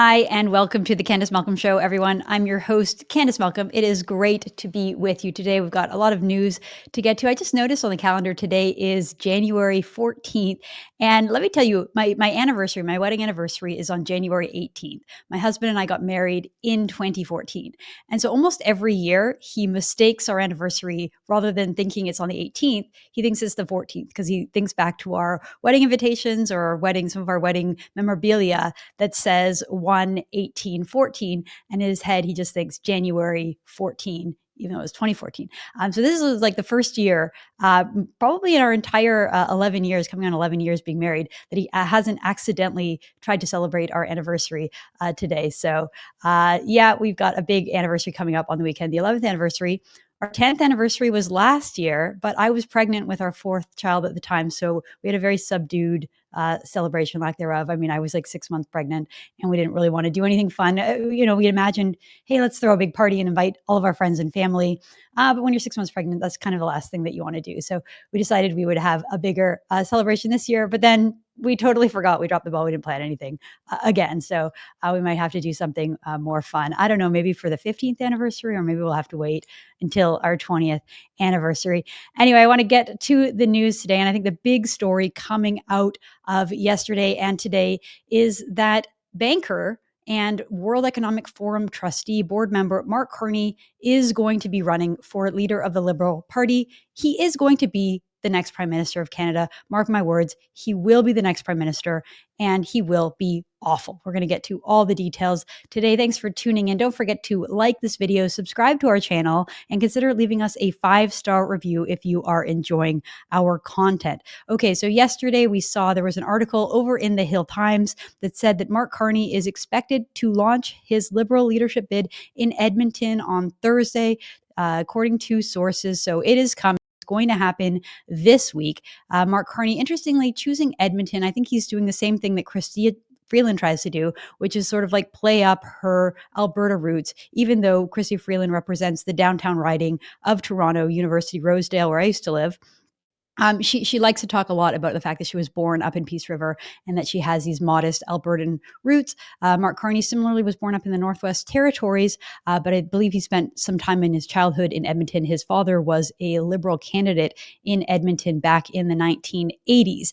Hi, and welcome to the Candice Malcolm Show, everyone. I'm your host, Candice Malcolm. It is great to be with you today. We've got a lot of news to get to. I just noticed on the calendar today is January 14th. And let me tell you, my anniversary, my wedding anniversary is on January 18th. My husband and I got married in 2014. And so almost every year, he mistakes our anniversary rather than thinking it's on the 18th. He thinks it's the 14th because he thinks back to our wedding invitations or our wedding, some of our wedding memorabilia that says 1/18/14, and in his head he just thinks January 14, even though it was 2014. So this was like the first year, probably in our entire 11 years, coming on 11 years being married, that he hasn't accidentally tried to celebrate our anniversary today. So yeah, we've got a big anniversary coming up on the weekend, the 11th anniversary. Our 10th anniversary was last year, but I was pregnant with our fourth child at the time. So we had a very subdued celebration, lack thereof. I mean, I was like 6 months pregnant and we didn't really want to do anything fun. We imagined, hey, let's throw a big party and invite all of our friends and family. But when you're 6 months pregnant, that's kind of the last thing that you want to do. So we decided we would have a bigger celebration this year, but then we totally forgot. We dropped the ball. We didn't plan anything again. So we might have to do something more fun. I don't know, maybe for the 15th anniversary, or maybe we'll have to wait until our 20th anniversary. Anyway, I want to get to the news today. And I think the big story coming out of yesterday and today is that banker and World Economic Forum trustee board member Mark Carney is going to be running for leader of the Liberal Party. He is going to be the next Prime Minister of Canada. Mark my words, he will be the next Prime Minister, and he will be awful. We're going to get to all the details today. Thanks for tuning in. Don't forget to like this video, subscribe to our channel, and consider leaving us a 5-star review if you are enjoying our content. Okay, so yesterday we saw there was an article over in the Hill Times that said that Mark Carney is expected to launch his Liberal leadership bid in Edmonton on Thursday, according to sources. So it is coming. Going to happen this week. Mark Carney, interestingly, choosing Edmonton. I think he's doing the same thing that Christy Freeland tries to do, which is sort of like play up her Alberta roots, even though Christy Freeland represents the downtown riding of Toronto, University Rosedale, where I used to live. She likes to talk a lot about the fact that she was born up in Peace River and that she has these modest Albertan roots. Mark Carney similarly was born up in the Northwest Territories, but I believe he spent some time in his childhood in Edmonton. His father was a Liberal candidate in Edmonton back in the 1980s.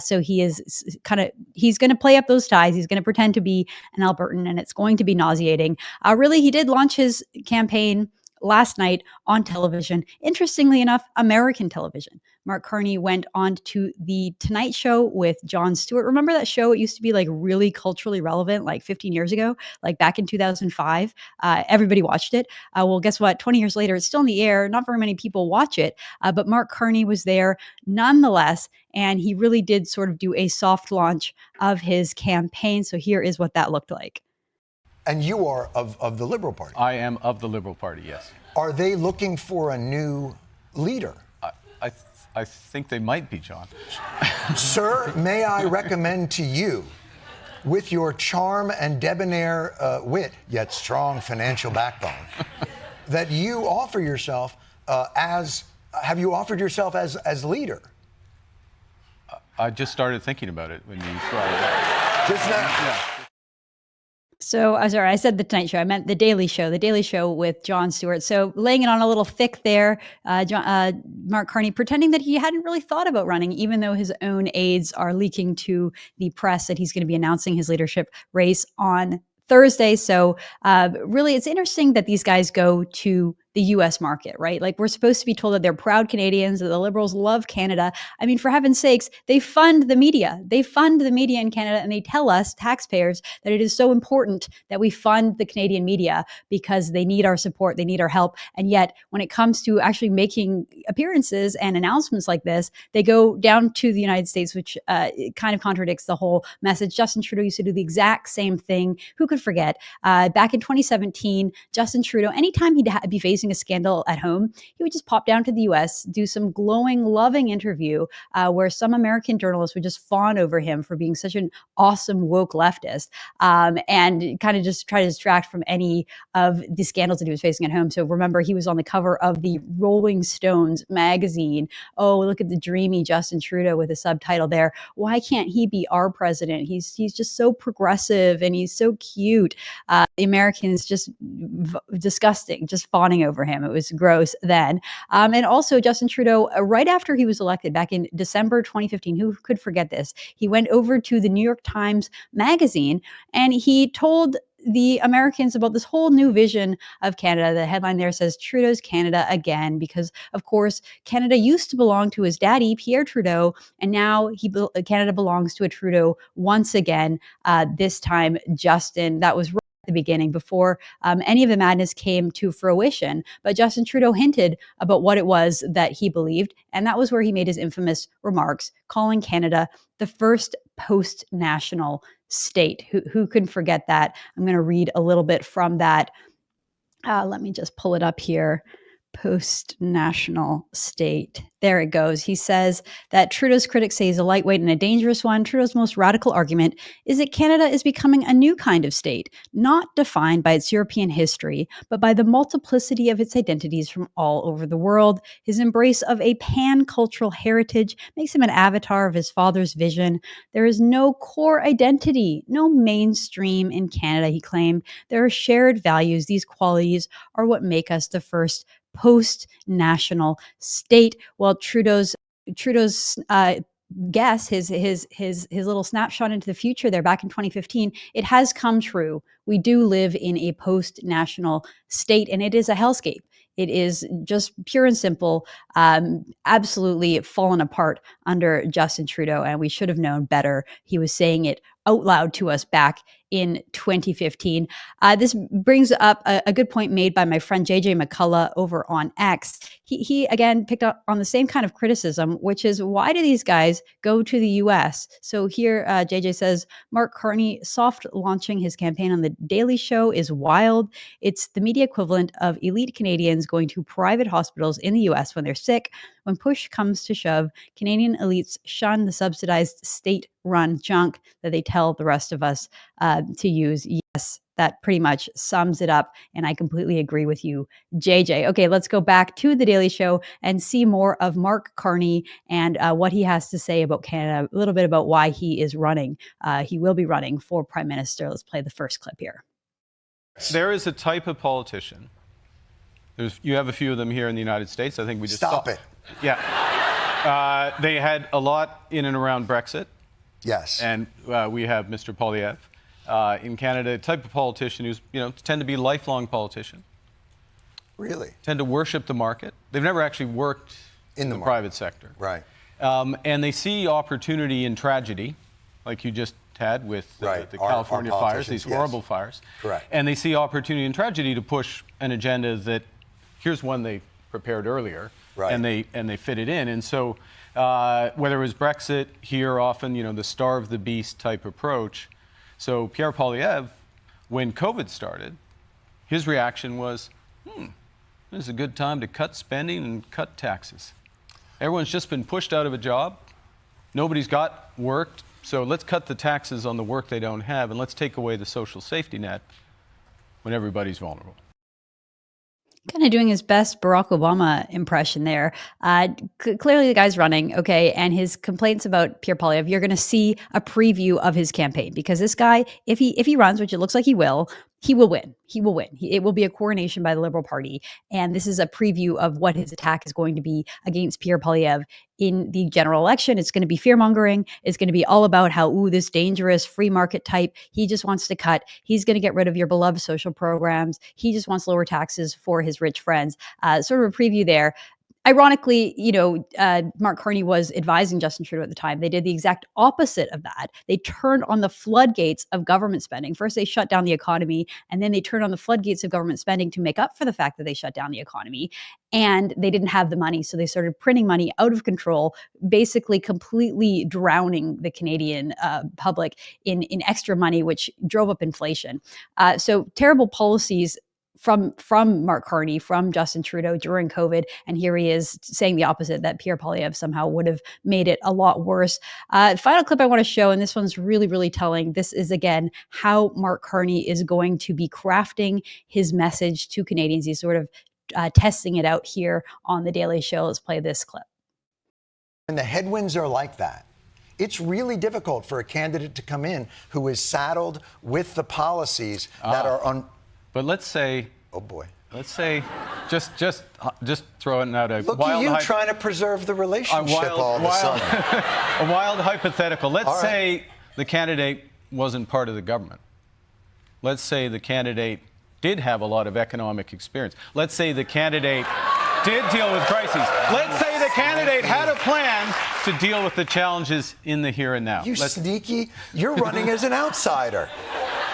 So he's going to play up those ties. He's going to pretend to be an Albertan, and it's going to be nauseating. Really, he did launch his campaign last night on television. Interestingly enough, American television. Mark Carney went on to the Tonight Show with Jon Stewart. Remember that show? It used to be like really culturally relevant, like 15 years ago, like back in 2005. Everybody watched it. Well, guess what? 20 years later, it's still in the air. Not very many people watch it, but Mark Carney was there nonetheless, and he really did sort of do a soft launch of his campaign. So here is what that looked like. And you are of the Liberal Party? I am of the Liberal Party, yes. Are they looking for a new leader? I think they might be, John. Sir, may I recommend to you, with your charm and debonair wit, yet strong financial backbone, that you offer yourself have you offered yourself as leader? I just started thinking about it when you brought Just now? Yeah. So, sorry, I said the Tonight Show. I meant the Daily Show with Jon Stewart. So laying it on a little thick there, Mark Carney pretending that he hadn't really thought about running, even though his own aides are leaking to the press that he's going to be announcing his leadership race on Thursday. So really, it's interesting that these guys go to the US market, right? Like, we're supposed to be told that they're proud Canadians, that the Liberals love Canada. I mean, for heaven's sakes, they fund the media. They fund the media in Canada, and they tell us, taxpayers, that it is so important that we fund the Canadian media because they need our support, they need our help. And yet, when it comes to actually making appearances and announcements like this, they go down to the United States, which kind of contradicts the whole message. Justin Trudeau used to do the exact same thing. Who could forget? Back in 2017, Justin Trudeau, anytime he'd be facing facing a scandal at home, he would just pop down to the US, do some glowing, loving interview where some American journalists would just fawn over him for being such an awesome woke leftist, and kind of just try to distract from any of the scandals that he was facing at home. So remember, he was on the cover of the Rolling Stones magazine. Oh, look at the dreamy Justin Trudeau with a subtitle there. Why can't he be our president? He's just so progressive and he's so cute. The Americans just disgusting, just fawning over him. It was gross then. And also Justin Trudeau, right after he was elected back in December 2015, who could forget this? He went over to the New York Times magazine and he told the Americans about this whole new vision of Canada. The headline there says Trudeau's Canada again, because of course Canada used to belong to his daddy, Pierre Trudeau, and now Canada belongs to a Trudeau once again. This time, Justin, that was right at the beginning before any of the madness came to fruition. But Justin Trudeau hinted about what it was that he believed, and that was where he made his infamous remarks, calling Canada the first post-national state. Who can forget that? I'm going to read a little bit from that. Let me just pull it up here. Post-national state. There it goes. He says that Trudeau's critics say he's a lightweight and a dangerous one. Trudeau's most radical argument is that Canada is becoming a new kind of state, not defined by its European history, but by the multiplicity of its identities from all over the world. His embrace of a pan-cultural heritage makes him an avatar of his father's vision. There is no core identity, no mainstream in Canada, he claimed. There are shared values. These qualities are what make us the first post-national state. Well, Trudeau's guess, his little snapshot into the future there back in 2015, it has come true. We do live in a post-national state, and it is a hellscape. It is just pure and simple, absolutely fallen apart under Justin Trudeau, and we should have known better. He was saying it out loud to us back in 2015. This brings up a good point made by my friend JJ McCullough over on X. He again picked up on the same kind of criticism, which is, why do these guys go to the US? So here JJ says, Mark Carney soft launching his campaign on The Daily Show is wild. It's the media equivalent of elite Canadians going to private hospitals in the US when they're sick. When push comes to shove, Canadian elites shun the subsidized state-run junk that they tell the rest of us to use. Yes, that pretty much sums it up, and I completely agree with you, JJ. Okay, let's go back to The Daily Show and see more of Mark Carney and what he has to say about Canada, a little bit about why he is running. He will be running for Prime Minister. Let's play the first clip here. There is a type of politician. You have a few of them here in the United States. I think we just Stop it. Yeah. They had a lot in and around Brexit. Yes. And we have Mr. Poilievre. In Canada, a type of politician who's, tend to be lifelong politician. Really? Tend to worship the market. They've never actually worked in the private sector. Right. And they see opportunity in tragedy, like you just had with the California fires, these horrible fires. Correct. And they see opportunity in tragedy to push an agenda that, here's one they prepared earlier, right, and they fit it in. And so whether it was Brexit, here often, the starve the beast type approach. So Pierre Poilievre, when COVID started, his reaction was, this is a good time to cut spending and cut taxes. Everyone's just been pushed out of a job. Nobody's got work, so let's cut the taxes on the work they don't have, and let's take away the social safety net when everybody's vulnerable. Kind of doing his best Barack Obama impression there. Clearly the guy's running, okay, and his complaints about Pierre Poilievre, you're going to see a preview of his campaign, because this guy, if he runs, which it looks like he will win. He will win. It will be a coronation by the Liberal Party, and this is a preview of what his attack is going to be against Pierre Poilievre in the general election. It's going to be fear-mongering. It's going to be all about how, this dangerous free market type, he just wants to cut. He's going to get rid of your beloved social programs. He just wants lower taxes for his rich friends. Sort of a preview there. Ironically, Mark Carney was advising Justin Trudeau at the time. They did the exact opposite of that. They turned on the floodgates of government spending. First, they shut down the economy, and then they turned on the floodgates of government spending to make up for the fact that they shut down the economy. And they didn't have the money, so they started printing money out of control, basically completely drowning the Canadian public in extra money, which drove up inflation. So terrible policies from Mark Carney, from Justin Trudeau during COVID, and here he is saying the opposite, that Pierre Poilievre somehow would have made it a lot worse. Final clip I want to show, and this one's really, really telling. This is, again, how Mark Carney is going to be crafting his message to Canadians. He's sort of testing it out here on The Daily Show. Let's play this clip. And the headwinds are like that. It's really difficult for a candidate to come in who is saddled with the policies that are on. But let's say, oh boy, let's say, just throwing out a look wild at you trying to preserve the relationship all of a sudden. A wild hypothetical. Let's say the candidate wasn't part of the government. Let's say the candidate did have a lot of economic experience. Let's say the candidate did deal with crises. Let's say the candidate had a plan to deal with the challenges in the here and now. You sneaky, you're running as an outsider.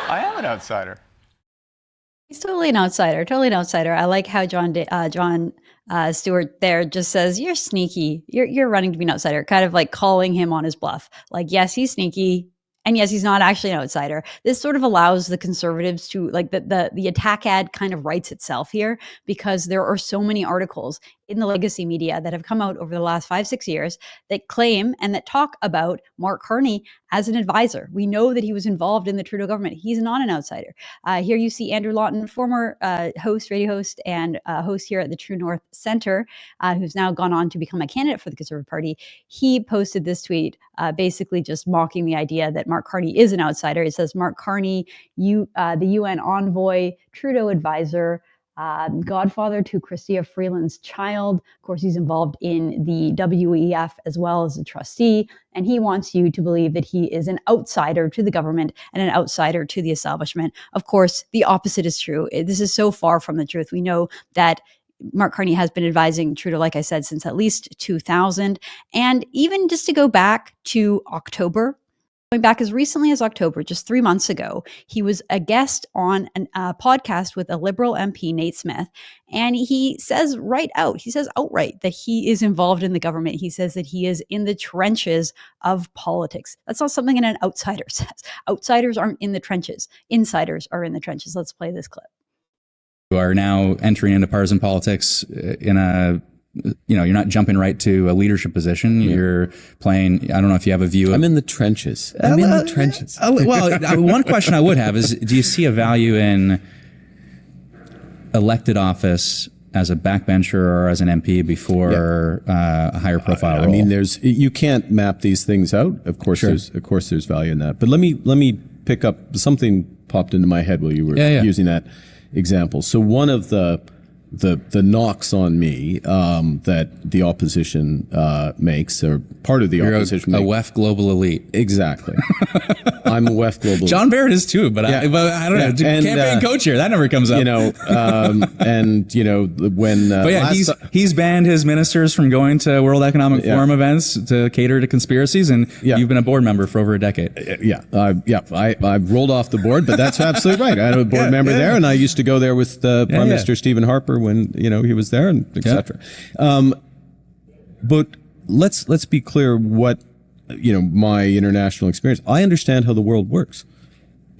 I am an outsider. He's totally an outsider, totally an outsider. I like how Jon Stewart there just says, you're sneaky, you're running to be an outsider, kind of like calling him on his bluff. Like, yes, he's sneaky. And yes, he's not actually an outsider. This sort of allows the Conservatives to, like, the attack ad kind of writes itself here, because there are so many articles in the legacy media that have come out over the last 5-6 years that claim and that talk about Mark Carney as an advisor. We know that he was involved in the Trudeau government. He's not an outsider. Here you see Andrew Lawton, former radio host and host here at the True North Centre, who's now gone on to become a candidate for the Conservative Party. He posted this tweet basically just mocking the idea that Mark Carney is an outsider. It says, Mark Carney, the UN envoy, Trudeau advisor, godfather to Chrystia Freeland's child. Of course, he's involved in the WEF as well as a trustee, and he wants you to believe that he is an outsider to the government and an outsider to the establishment. Of course, the opposite is true. This is so far from the truth. We know that Mark Carney has been advising Trudeau, like I said, since at least 2000. And even just to go back to October, going back as recently as October, just 3 months ago, he was a guest on a podcast with a Liberal MP, Nate Smith, and he says outright that he is involved in the government. He says that he is in the trenches of politics. That's not something an outsider says. Outsiders aren't in the trenches. Insiders are in the trenches. Let's play this clip. You are now entering into partisan politics in a, you're not jumping right to a leadership position. Yeah. You're playing, I don't know if you have a view. I'm in the trenches. I'm in the trenches. Well, one question I would have is, do you see a value in elected office as a backbencher or as an MP before a higher profile role? I mean, you can't map these things out. Of course, sure. There's value in that. But let me pick up something popped into my head while you were using that example. So one of the knocks on me that the opposition makes, or part of the opposition makes. A WEF global elite. Exactly. I'm a WEF global elite. John Barrett is too, but I don't know. Campaign coach here, that never comes up. When he's banned his ministers from going to World Economic Forum events to cater to conspiracies, and you've been a board member for over a decade. I rolled off the board, but that's absolutely right. I had a board member there, and I used to go there with Prime Minister Stephen Harper when he was there, and etc. But let's be clear what my international experience. I understand how the world works.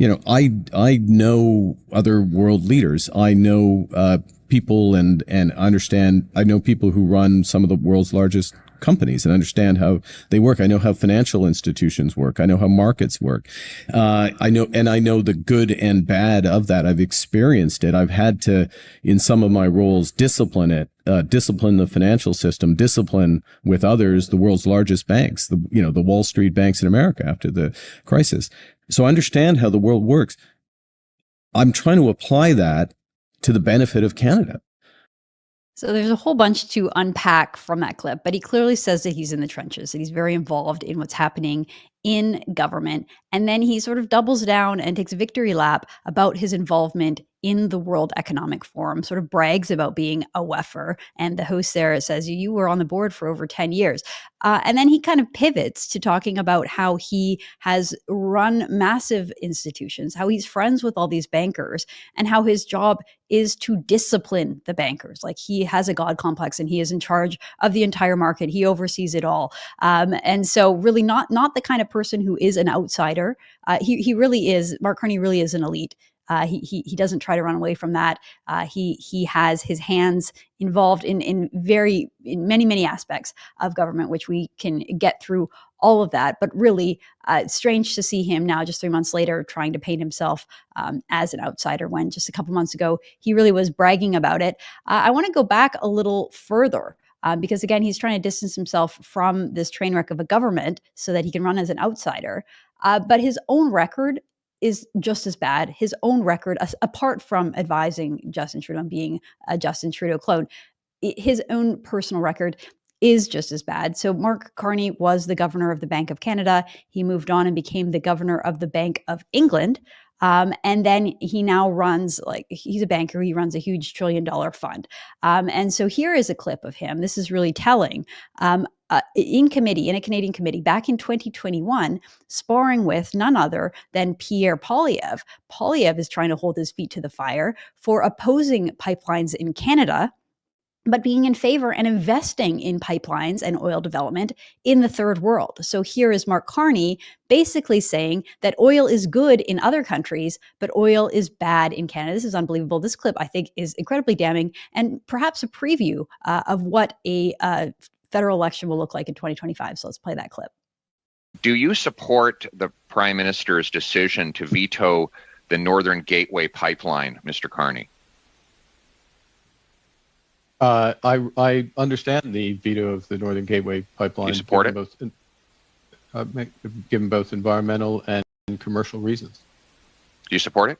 I know other world leaders. I know people and understand. I know people who run some of the world's largest companies and understand how they work. I know how financial institutions work. I know how markets work. I know the good and bad of that. I've experienced it. I've had to, in some of my roles, discipline the financial system, discipline with others, the world's largest banks, the Wall Street banks in America after the crisis. So I understand how the world works. I'm trying to apply that to the benefit of Canada. So there's a whole bunch to unpack from that clip, but he clearly says that he's in the trenches, that he's very involved in what's happening in government. And then he sort of doubles down and takes a victory lap about his involvement in the World Economic Forum, sort of brags about being a WEFer. And the host there says, you were on the board for over 10 years. And then he kind of pivots to talking about how he has run massive institutions, how he's friends with all these bankers, and how his job is to discipline the bankers. Like, he has a God complex and he is in charge of the entire market. He oversees it all. And so really not the kind of person who is an outsider. He really is, Mark Carney really is an elite. He doesn't try to run away from that. He has his hands involved in many aspects of government, which we can get through all of that. But really, strange to see him now, just 3 months later, trying to paint himself as an outsider when just a couple months ago he really was bragging about it. I want to go back a little further. Because again, he's trying to distance himself from this train wreck of a government so that he can run as an outsider. But his own record is just as bad. His own record, apart from advising Justin Trudeau and being a Justin Trudeau clone, his own personal record is just as bad. So Mark Carney was the governor of the Bank of Canada. He moved on and became the governor of the Bank of England. And then he now runs, he's a banker, he runs a huge $1 trillion fund. And so here is a clip of him. This is really telling. In a Canadian committee back in 2021, sparring with none other than Pierre Poilievre. Poilievre is trying to hold his feet to the fire for opposing pipelines in Canada, but being in favor and investing in pipelines and oil development in the third world. So here is Mark Carney basically saying that oil is good in other countries, but oil is bad in Canada. This is unbelievable. This clip, I think, is incredibly damning and perhaps a preview of what a federal election will look like in 2025. So let's play that clip. Do you support the Prime Minister's decision to veto the Northern Gateway pipeline, Mr. Carney? I understand the veto of the Northern Gateway pipeline. You support it? Given both environmental and commercial reasons. Do you support it?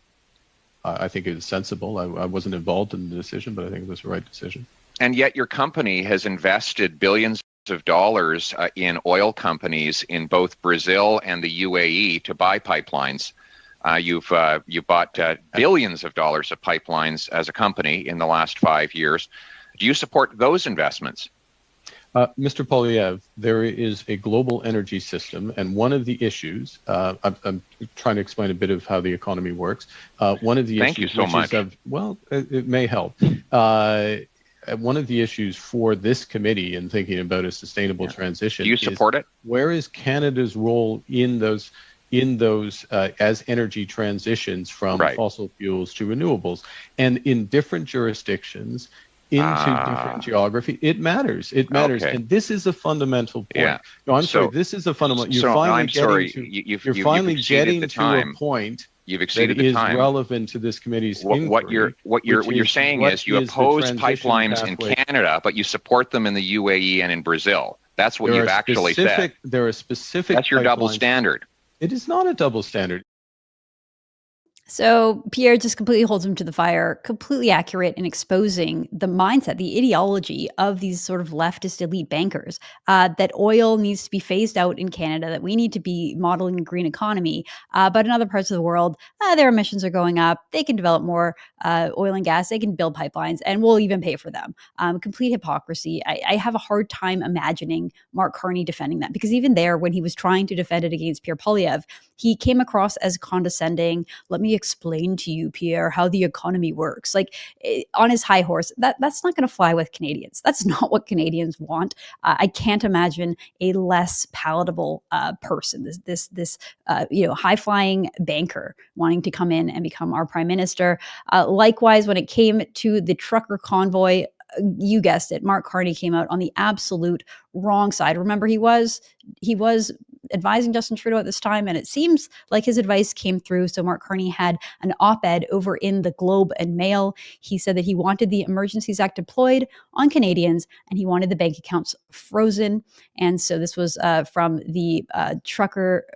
I think it is sensible. I wasn't involved in the decision, but I think it was the right decision. And yet your company has invested billions of dollars in oil companies in both Brazil and the UAE to buy pipelines. You bought billions of dollars of pipelines as a company in the last 5 years. Do you support those investments? Mr. Poilievre, there is a global energy system, and one of the issues, I'm trying to explain a bit of how the economy works. One of the Thank issues, you so much. It may help. One of the issues for this committee in thinking about a sustainable transition. Do you support it? Where is Canada's role in those as energy transitions from fossil fuels to renewables? And in different jurisdictions, into different geography, it matters. It matters, and this is a fundamental point. Yeah. No, I'm sorry. This is a fundamental. You're finally getting to a point. You've exceeded that the is time. relevant to this committee's inquiry. What you're saying is you oppose pipelines in Canada, but you support them in the UAE and in Brazil. That's what you've actually said. There are specific. That's your double standard. It is not a double standard. So Pierre just completely holds him to the fire, completely accurate in exposing the mindset, the ideology of these sort of leftist elite bankers, that oil needs to be phased out in Canada, that we need to be modeling a green economy. But in other parts of the world, their emissions are going up. They can develop more oil and gas. They can build pipelines, and we'll even pay for them. Complete hypocrisy. I have a hard time imagining Mark Carney defending that, because even there, when he was trying to defend it against Pierre Poilievre, he came across as condescending. Let me explain to you, Pierre, how the economy works. On his high horse, that's not going to fly with Canadians. That's not what Canadians want. I can't imagine a less palatable person. This high flying banker wanting to come in and become our prime minister. Likewise, when it came to the trucker convoy, you guessed it, Mark Carney came out on the absolute wrong side. Remember, he was advising Justin Trudeau at this time, and it seems like his advice came through. So Mark Carney had an op-ed over in the Globe and Mail. He said that he wanted the Emergencies Act deployed on Canadians, and he wanted the bank accounts frozen. And so this was from the trucker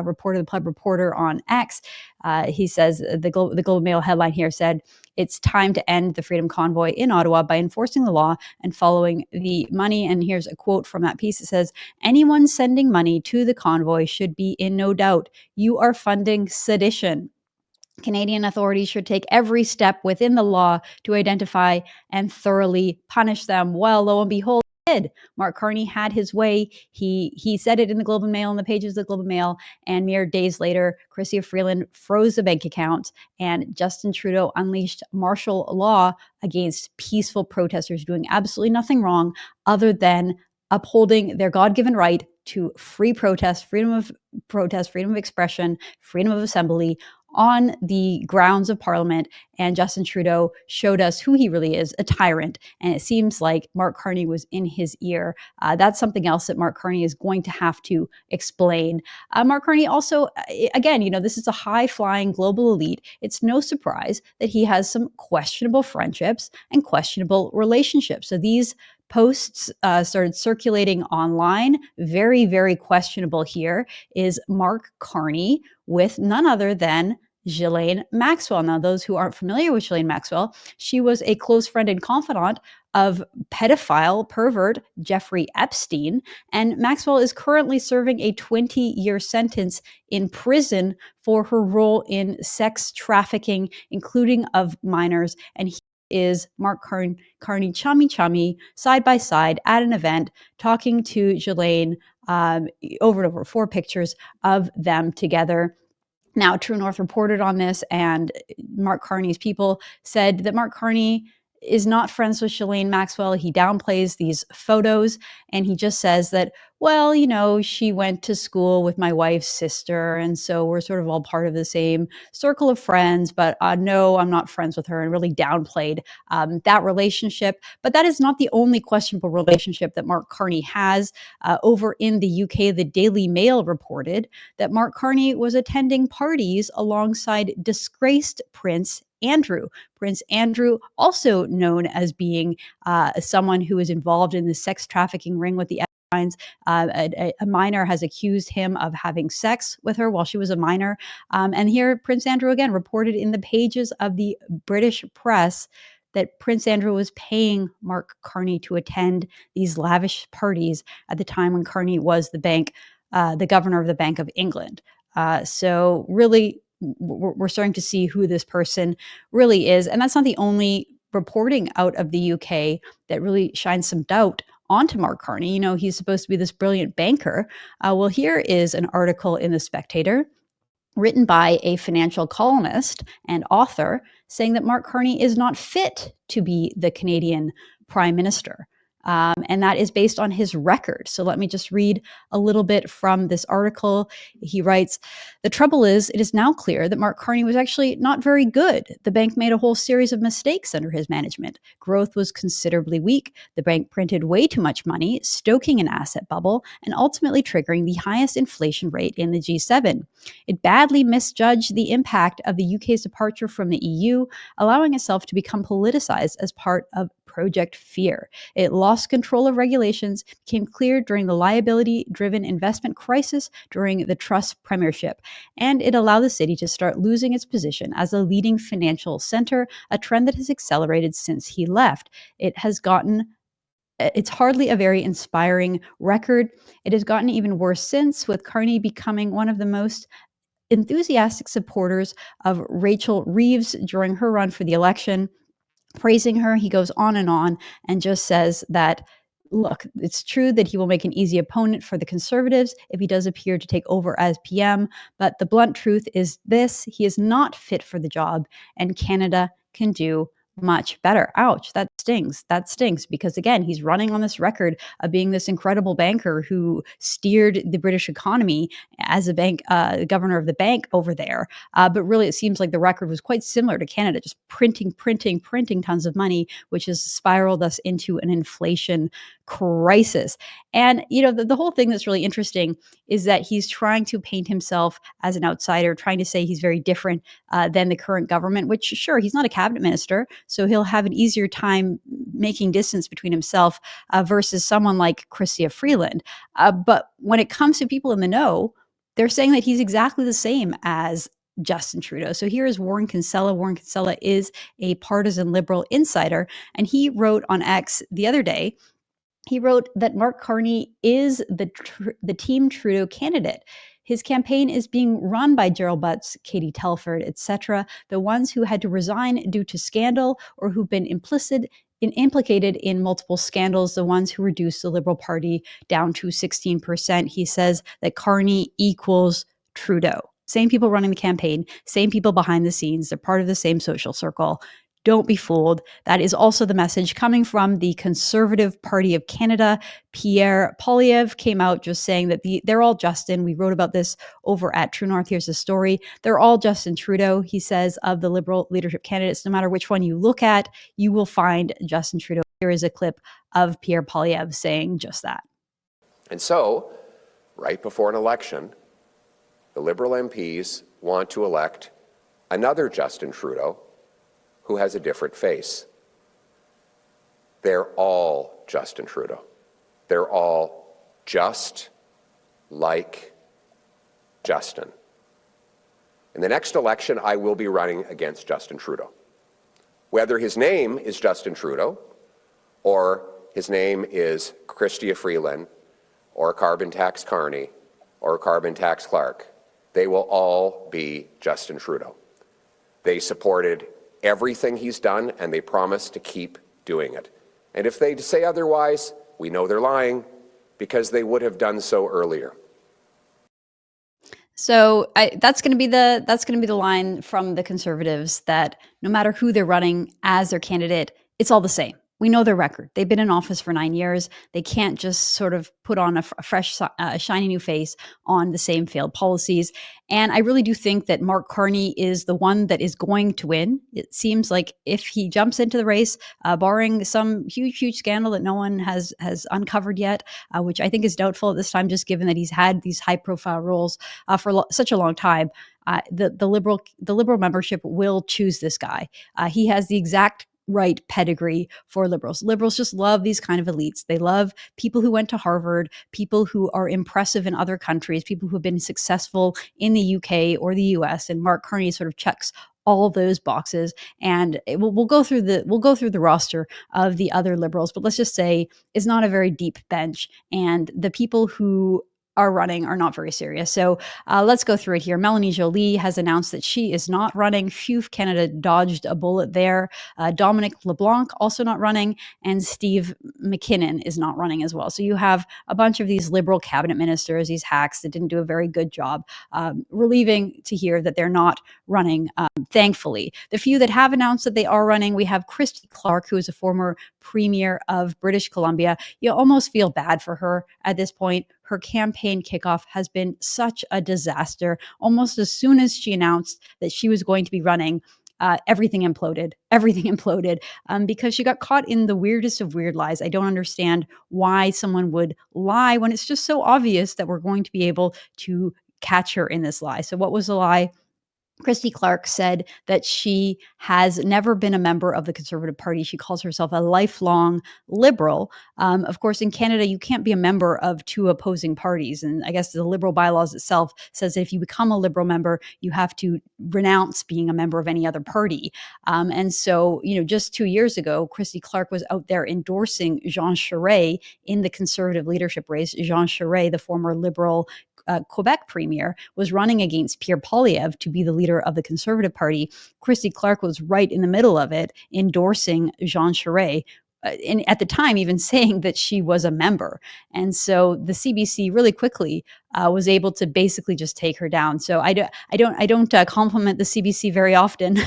reporter, the Pleb reporter on X. He says the Globe and Mail headline here said, "It's time to end the Freedom Convoy in Ottawa by enforcing the law and following the money." And here's a quote from that piece. It says, "Anyone sending money to the convoy should be in no doubt. You are funding sedition. Canadian authorities should take every step within the law to identify and thoroughly punish them." Well, lo and behold, Mark Carney had his way. He said it in the Globe and Mail, in the pages of the Globe and Mail, and mere days later, Chrystia Freeland froze a bank account, and Justin Trudeau unleashed martial law against peaceful protesters doing absolutely nothing wrong other than upholding their God-given right to free protest, freedom of expression, freedom of assembly on the grounds of Parliament, and Justin Trudeau showed us who he really is, a tyrant. And it seems like Mark Carney was in his ear. That's something else that Mark Carney is going to have to explain. Mark Carney also, again, this is a high-flying global elite. It's no surprise that he has some questionable friendships and questionable relationships. So these posts started circulating online. Very, very questionable here is Mark Carney with none other than Ghislaine Maxwell. Now, those who aren't familiar with Ghislaine Maxwell, she was a close friend and confidant of pedophile pervert Jeffrey Epstein. And Maxwell is currently serving a 20-year sentence in prison for her role in sex trafficking, including of minors. And he is Mark Carney chummy, side by side at an event, talking to Ghislaine over and over, 4 pictures of them together. Now, True North reported on this, and Mark Carney's people said that Mark Carney is not friends with Ghislaine Maxwell. He downplays these photos, and he just says that, well, she went to school with my wife's sister, and so we're sort of all part of the same circle of friends, but no, I'm not friends with her, and really downplayed that relationship. But that is not the only questionable relationship that Mark Carney has. Over in the UK, the Daily Mail reported that Mark Carney was attending parties alongside disgraced Prince Andrew. Prince Andrew, also known as being someone who is involved in the sex trafficking ring with the Epsteins. A minor has accused him of having sex with her while she was a minor. And here, Prince Andrew again reported in the pages of the British press that Prince Andrew was paying Mark Carney to attend these lavish parties at the time when Carney was the governor of the Bank of England. So really, we're starting to see who this person really is. And that's not the only reporting out of the UK that really shines some doubt onto Mark Carney. He's supposed to be this brilliant banker. Well, here is an article in The Spectator written by a financial columnist and author saying that Mark Carney is not fit to be the Canadian Prime Minister. And that is based on his record. So let me just read a little bit from this article. He writes, "The trouble is, it is now clear that Mark Carney was actually not very good. The bank made a whole series of mistakes under his management. Growth was considerably weak. The bank printed way too much money, stoking an asset bubble, and ultimately triggering the highest inflation rate in the G7. It badly misjudged the impact of the UK's departure from the EU, allowing itself to become politicized as part of Project Fear. It lost control of regulations, became clear during the liability-driven investment crisis during the Truss premiership, and it allowed the city to start losing its position as a leading financial center, a trend that has accelerated since he left. It's hardly a very inspiring record. It has gotten even worse since, with Carney becoming one of the most enthusiastic supporters of Rachel Reeves during her run for the election, praising her. He goes on and just says that, look, it's true that he will make an easy opponent for the Conservatives if he does appear to take over as PM, but the blunt truth is this: he is not fit for the job, and Canada can do much better. Ouch, that stings. That stings because, again, he's running on this record of being this incredible banker who steered the British economy as a governor of the bank over there. But really, it seems like the record was quite similar to Canada, just printing tons of money, which has spiraled us into an inflation crisis. And, the whole thing that's really interesting is that he's trying to paint himself as an outsider, trying to say he's very different than the current government, which, sure, he's not a cabinet minister, so he'll have an easier time making distance between himself versus someone like Chrystia Freeland. But when it comes to people in the know, they're saying that he's exactly the same as Justin Trudeau. So here is Warren Kinsella. Warren Kinsella is a partisan Liberal insider, and he wrote on X the other day, he wrote that Mark Carney is the Team Trudeau candidate. His campaign is being run by Gerald Butts, Katie Telford, etc., the ones who had to resign due to scandal or who've been implicated in multiple scandals, the ones who reduced the Liberal Party down to 16%. He says that Carney equals Trudeau. Same people running the campaign, same people behind the scenes. They're part of the same social circle. Don't be fooled. That is also the message coming from the Conservative Party of Canada. Pierre Poilievre came out just saying that they're all Justin. We wrote about this over at True North. Here's the story. They're all Justin Trudeau, he says, of the Liberal leadership candidates. No matter which one you look at, you will find Justin Trudeau. Here is a clip of Pierre Poilievre saying just that. And so, right before an election, the Liberal MPs want to elect another Justin Trudeau who has a different face. They're all Justin Trudeau. They're all just like Justin. In the next election, I will be running against Justin Trudeau. Whether his name is Justin Trudeau, or his name is Christy Freeland, or Carbon Tax Carney, or Carbon Tax Clark, they will all be Justin Trudeau. They supported everything he's done, and they promise to keep doing it. And if they say otherwise, we know they're lying, because they would have done so earlier. So that's going to be the line from the Conservatives, that no matter who they're running as their candidate, it's all the same. We know their record. They've been in office for 9 years. They can't just sort of put on a fresh, shiny new face on the same failed policies. And I really do think that Mark Carney is the one that is going to win. It seems like if he jumps into the race, barring some huge scandal that no one has uncovered yet, which I think is doubtful at this time, just given that he's had these high-profile roles for such a long time, the liberal membership will choose this guy. He has the exact right pedigree for Liberals. Liberals just love these kind of elites. They love people who went to Harvard, people who are impressive in other countries, people who have been successful in the UK or the US. And Mark Carney sort of checks all those boxes. And we'll go through the roster of the other Liberals, but let's just say it's not a very deep bench. And the people who are running are not very serious. So let's go through it here. Melanie Joly has announced that she is not running. Phew, Canada dodged a bullet there. Dominic LeBlanc also not running, and Steve McKinnon is not running as well. So you have a bunch of these Liberal cabinet ministers, these hacks that didn't do a very good job. Relieving to hear that they're not running, thankfully. The few that have announced that they are running, we have Christy Clark, who is a former premier of British Columbia. You almost feel bad for her at this point. Her campaign kickoff has been such a disaster. Almost as soon as she announced that she was going to be running, everything imploded. Because she got caught in the weirdest of weird lies. I don't understand why someone would lie when it's just so obvious that we're going to be able to catch her in this lie. So what was the lie? Christy Clark said that she has never been a member of the Conservative Party. She calls herself a lifelong Liberal. Of course, in Canada, you can't be a member of two opposing parties. And I guess the Liberal bylaws itself says that if you become a Liberal member, you have to renounce being a member of any other party. And so, just 2 years ago, Christy Clark was out there endorsing Jean Charest in the Conservative leadership race. Jean Charest, the former Liberal Quebec premier, was running against Pierre Poilievre to be the leader of the Conservative Party. Christy Clark was right in the middle of it, endorsing Jean Charest, and at the time even saying that she was a member. And so the CBC really quickly was able to basically just take her down. So I don't compliment the CBC very often.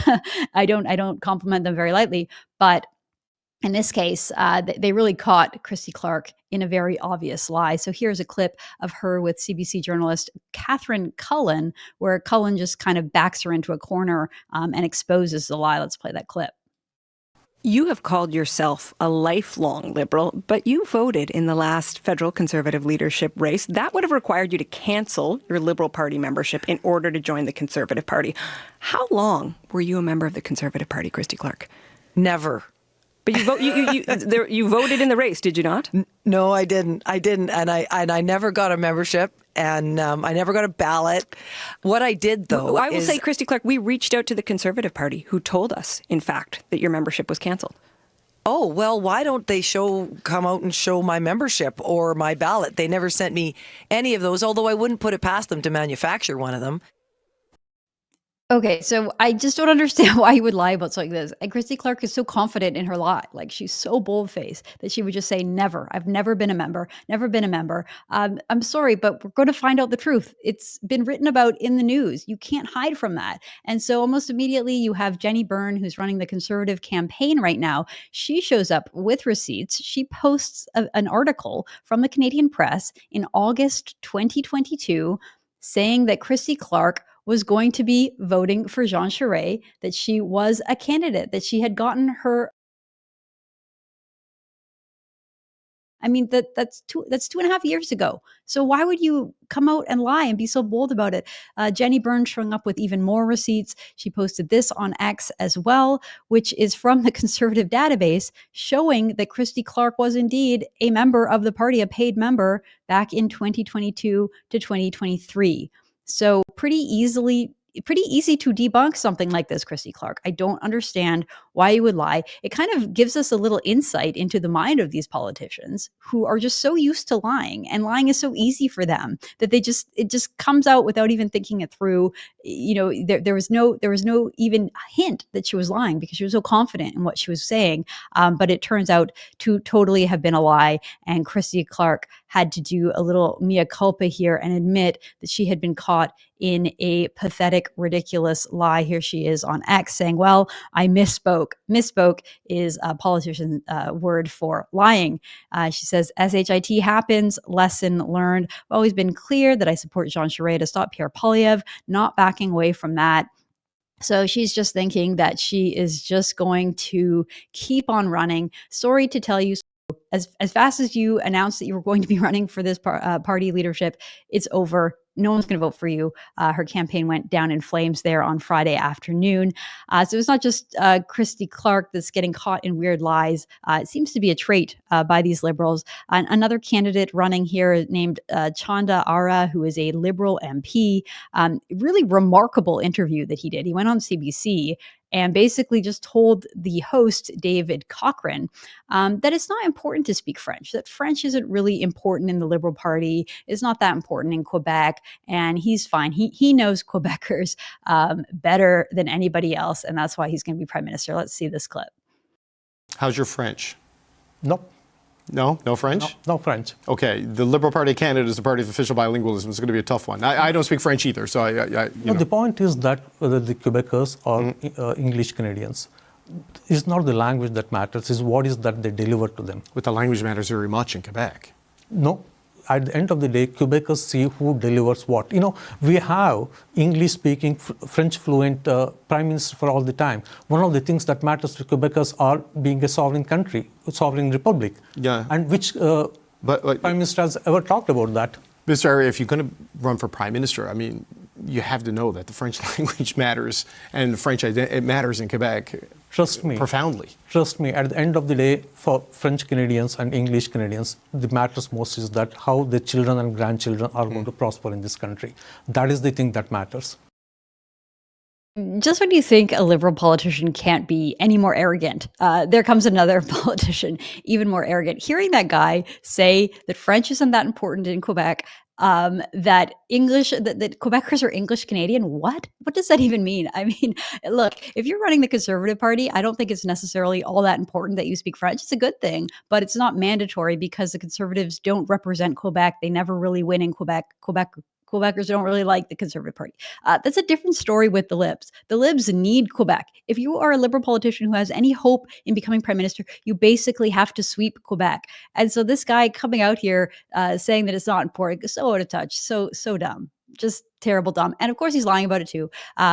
I don't compliment them very lightly, but in this case, they really caught Christy Clark in a very obvious lie. So here's a clip of her with CBC journalist Catherine Cullen, where Cullen just kind of backs her into a corner and exposes the lie. Let's play that clip. You have called yourself a lifelong Liberal, but you voted in the last federal Conservative leadership race. That would have required you to cancel your Liberal Party membership in order to join the Conservative Party. How long were you a member of the Conservative Party, Christy Clark? Never. But you voted in the race, did you not? No, I didn't. And I never got a membership, and I never got a ballot. What I did, though, I will say, Christy Clark, we reached out to the Conservative Party, who told us, in fact, that your membership was canceled. Oh, well, why don't they come out and show my membership or my ballot? They never sent me any of those, although I wouldn't put it past them to manufacture one of them. Okay, so I just don't understand why you would lie about something like this. And Christy Clark is so confident in her lie. Like, she's so bold-faced that she would just say, never. I've never been a member, never been a member. I'm sorry, but we're going to find out the truth. It's been written about in the news. You can't hide from that. And so almost immediately you have Jenny Byrne, who's running the Conservative campaign right now. She shows up with receipts. She posts an article from the Canadian Press in August 2022 saying that Christy Clark was going to be voting for Jean Charest, that she was a candidate, that she had gotten her. I mean, that's 2.5 years ago. So why would you come out and lie and be so bold about it? Jenny Byrne showing up with even more receipts. She posted this on X as well, which is from the Conservative database, showing that Christy Clark was indeed a member of the party, a paid member back in 2022 to 2023. So pretty easy to debunk something like this, Christy Clark. I don't understand why you would lie. It kind of gives us a little insight into the mind of these politicians who are just so used to lying, and lying is so easy for them that it just comes out without even thinking it through. You know, there was no even hint that she was lying because she was so confident in what she was saying. But it turns out to totally have been a lie, and Christy Clark had to do a little mea culpa here and admit that she had been caught in a pathetic, ridiculous lie. Here she is on X saying, well, I misspoke. Misspoke is a politician's word for lying. She says, SHIT happens, lesson learned. I've always been clear that I support Jean Charest to stop Pierre Poilievre, not backing away from that. So she's just thinking that she is just going to keep on running. Sorry to tell you, as fast as you announced that you were going to be running for this party leadership, it's over. No one's going to vote for you. Her campaign went down in flames there on Friday afternoon. So it's not just Christy Clark that's getting caught in weird lies. It seems to be a trait by these Liberals. Another candidate running here named Chanda Ara, who is a Liberal MP, really remarkable interview that he did. He went on CBC and basically just told the host, David Cochrane, that it's not important to speak French, that French isn't really important in the Liberal Party. It's not that important in Quebec, and he's fine. He knows Quebecers better than anybody else, and that's why he's going to be Prime Minister. Let's see this clip. How's your French? Nope. No French? No French. Okay, the Liberal Party of Canada is the party of official bilingualism. It's going to be a tough one. I don't speak French either, so The point is that whether the Quebecers or English Canadians, it's not the language that matters, it's what is that they deliver to them. But the language matters very much in Quebec. No. At the end of the day, Quebecers see who delivers what. You know, we have English-speaking, French-fluent prime minister for all the time. One of the things that matters to Quebecers are being a sovereign country, a sovereign republic. Yeah. And which prime minister has ever talked about that? Mr. Ari, if you're going to run for prime minister, I mean, you have to know that the French language matters, and the French it matters in Quebec. Trust me. Profoundly. Trust me. At the end of the day, for French Canadians and English Canadians, the matters most is that how the children and grandchildren are going to prosper in this country. That is the thing that matters. Just when you think a Liberal politician can't be any more arrogant, there comes another politician even more arrogant. Hearing that guy say that French isn't that important in Quebec, that Quebecers are English Canadian, what does that even mean? I mean, look, if you're running the Conservative Party, I don't think it's necessarily all that important that you speak French. It's a good thing, but it's not mandatory because the Conservatives don't represent Quebec. They never really win in Quebec. Quebecers don't really like the Conservative Party. That's a different story with the Libs. The Libs need Quebec. If you are a Liberal politician who has any hope in becoming Prime Minister, you basically have to sweep Quebec. And so this guy coming out here saying that it's not important, so out of touch, so dumb. Just terrible dumb. And of course, he's lying about it too,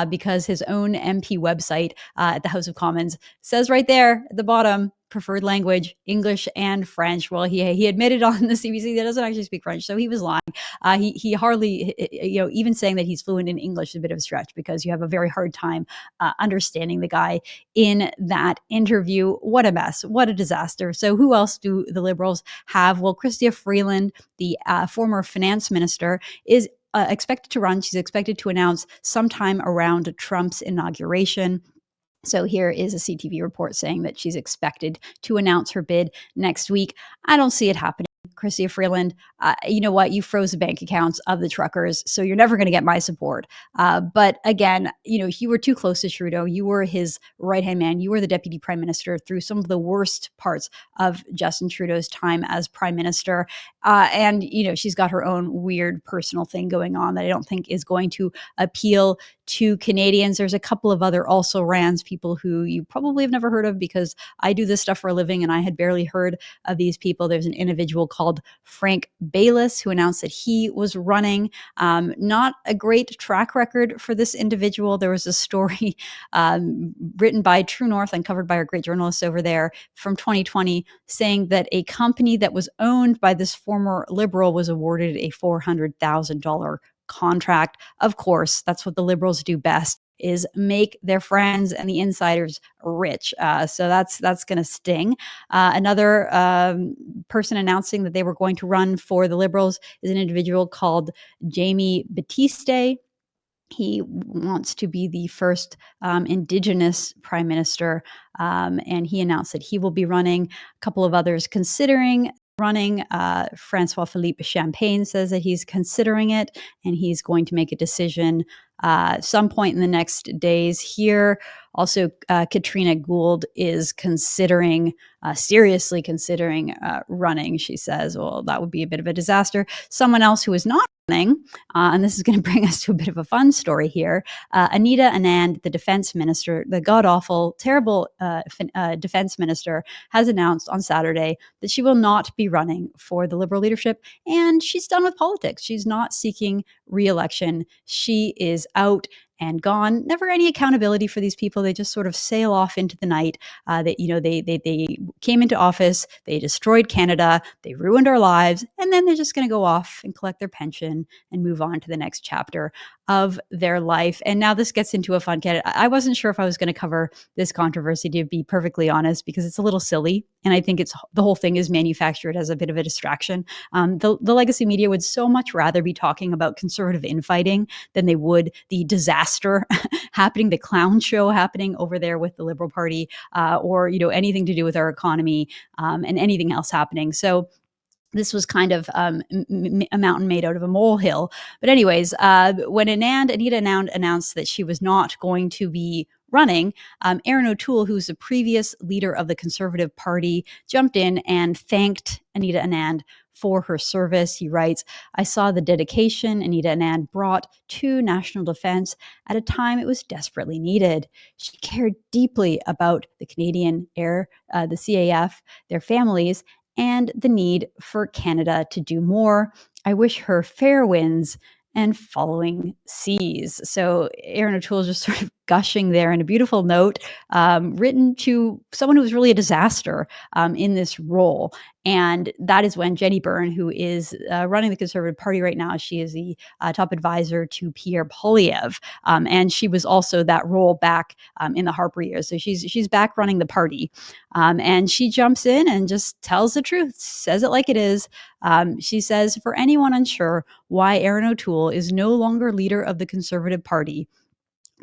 because his own MP website at the House of Commons says right there at the bottom, preferred language, English and French. Well, he admitted on the CBC that doesn't actually speak French, so he was lying. He hardly, even saying that he's fluent in English is a bit of a stretch because you have a very hard time understanding the guy in that interview. What a mess. What a disaster. So who else do the Liberals have? Well, Chrystia Freeland, the former finance minister, is expected to run. She's expected to announce sometime around Trump's inauguration. So here is a CTV report saying that she's expected to announce her bid next week. I don't see it happening. Chrystia Freeland, you know what? You froze the bank accounts of the truckers, so you're never going to get my support. But again, you were too close to Trudeau. You were his right-hand man. You were the deputy prime minister through some of the worst parts of Justin Trudeau's time as prime minister. And she's got her own weird personal thing going on that I don't think is going to appeal to Canadians. There's a couple of other also rans, people who you probably have never heard of, because I do this stuff for a living and I had barely heard of these people. There's an individual called Frank Baylis who announced that he was running. Not a great track record for this individual. There was a story written by True North and covered by our great journalists over there from 2020 saying that a company that was owned by this former Liberal was awarded a $400,000 contract. Of course, that's what the Liberals do best, is make their friends and the insiders rich. So that's going to sting. Another person announcing that they were going to run for the Liberals is an individual called Jamie Batiste. He wants to be the first Indigenous prime minister, and he announced that he will be running. A couple of others considering running. Francois Philippe Champagne says that he's considering it, and he's going to make a decision some point in the next days here. Also, Katrina Gould is seriously considering running. She says, well, that would be a bit of a disaster. Someone else who is not running, and this is going to bring us to a bit of a fun story here. Anita Anand, the defense minister, the god-awful, terrible defense minister, has announced on Saturday that she will not be running for the Liberal leadership, and she's done with politics. She's not seeking re-election. She is out and gone. Never any accountability for these people. They just sort of sail off into the night. They came into office, they destroyed Canada, they ruined our lives, and then they're just going to go off and collect their pension and move on to the next chapter of their life. And now this gets into a fun candidate. I wasn't sure if I was going to cover this controversy, to be perfectly honest, because it's a little silly, and I think the whole thing is manufactured as a bit of a distraction. The legacy media would so much rather be talking about conservative infighting than they would the disaster happening, the clown show happening over there with the Liberal Party, or anything to do with our economy, and anything else happening. So this was kind of a mountain made out of a molehill. But anyways, when Anita Anand announced that she was not going to be running, Aaron O'Toole, who's the previous leader of the Conservative Party, jumped in and thanked Anita Anand for her service. He writes, I saw the dedication Anita Anand brought to national defense at a time it was desperately needed. She cared deeply about the Canadian Air, the CAF, their families, and the need for Canada to do more. I wish her fair winds and following seas. So Aaron O'Toole is just sort of gushing there in a beautiful note written to someone who was really a disaster in this role. And that is when Jenny Byrne, who is running the Conservative Party right now, she is the top advisor to Pierre Poilievre. And she was also that role back in the Harper years. So she's back running the party. And she jumps in and just tells the truth, says it like it is. She says, for anyone unsure why Aaron O'Toole is no longer leader of the Conservative Party,